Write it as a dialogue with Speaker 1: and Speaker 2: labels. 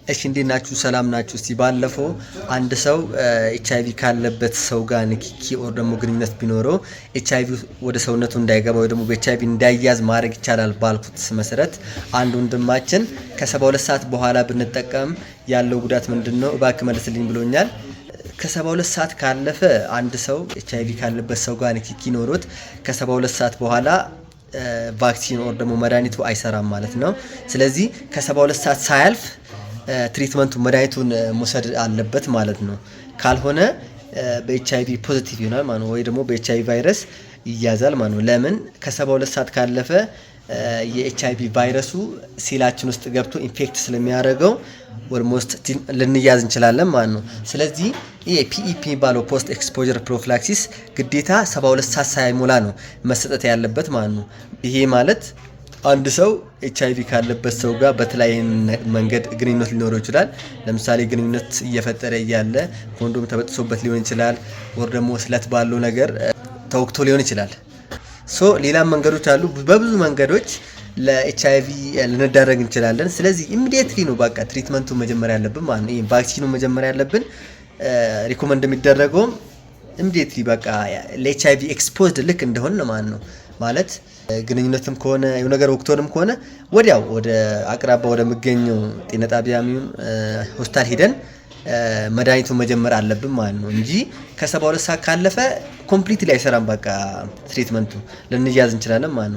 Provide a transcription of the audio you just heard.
Speaker 1: እሺ እንዴት ናችሁ? ሰላም ናችሁ? እስቲ ባለፈው አንድ ሰው ኤችአይቪ ካለበት ሰው ጋር ንክኪ ኦር ደግሞ ግንኙነት ቢኖረው ኤችአይቪ ወደ ሰውነቱ እንዳይገባ ወይ ደግሞ በኤችአይቪ እንዳይያዝ ማድረግ ይቻላል ባልኩት መሰረት አንድ ወንድማችን ከ72 ሰዓት በኋላ ብንጠቀም ያለው ጉዳት ምንድነው? እባክህ መልስልኝ ብሎኛል። ከ72 ሰዓት ካለፈ አንድ ሰው ኤችአይቪ ካለበት ሰው ጋር ንክኪ ኖሮት ከ72 ሰዓት በኋላ ቫክሲን ኦር ደግሞ መድኃኒቱ አይሰራም ማለት ነው። ስለዚህ ከ72 ሰዓት ሳያልፍ ትሪትመንቱ መድኃኒቱን መውሰድ አለበት ማለት ነው። ካልሆነ በኤችአይቪ ፖዚቲቭ ይሆናል ማለት ነው፣ ወይ ደግሞ በኤችአይቪ ቫይረስ ይያዛል ማለት ነው። ለምን ከ72 ሰዓት ካለፈ የኤችአይቪ ቫይረሱ ሴላችን ውስጥ ገብቶ ኢንፌክት ስለሚያደርገው ኦልሞስት ልንያዝ እንችላለን ማለት ነው። ስለዚህ ይሄ ፒኢፒ የሚባለው ፖስት ኤክስፖዠር ፕሮፊላክሲስ ግዴታ 72 ሰዓት ሳይሞላ ነው መሰጠት ያለበት ማለት ነው። ይሄ ማለት አንድ ሰው ኤችአይቪ ካለበት ሰው ጋር በተለያየ መንገድ ግንኙነት ሊኖረው ይችላል። ለምሳሌ ግንኙነት እየፈጠረ እያለ ኮንዶም ተበጥሶበት ሊሆን ይችላል፣ ወር ደግሞ ስለት ባለው ነገር ተወክቶ ሊሆን ይችላል። ሌላም መንገዶች አሉ። በብዙ መንገዶች ለኤችአይቪ ልንዳረግ እንችላለን። ስለዚህ ኢሚዲየትሊ ነው በቃ ትሪትመንቱ መጀመር ያለብን ማለት ነው። ይሄ ቫክሲኑ መጀመር ያለብን ሪኮመንድ የሚደረገውም ኢሚዲየትሊ በቃ ለኤችአይቪ ኤክስፖዝድ ልክ እንደሆነ ማለት ነው። ማለት ግንኙነትም ከሆነ የሆነ ነገር ወቅቶንም ከሆነ ወዲያው ወደ አቅራባ ወደሚገኘው ጤና ጣቢያም ሆስፒታል ሄደን መድኃኒቱን መጀመር አለብን ማለት ነው እንጂ ከ72 ሰዓት ካለፈ ኮምፕሊትሊ አይሰራም። በቃ ትሪትመንቱ ልንያዝ እንችላለን ማለት ነው።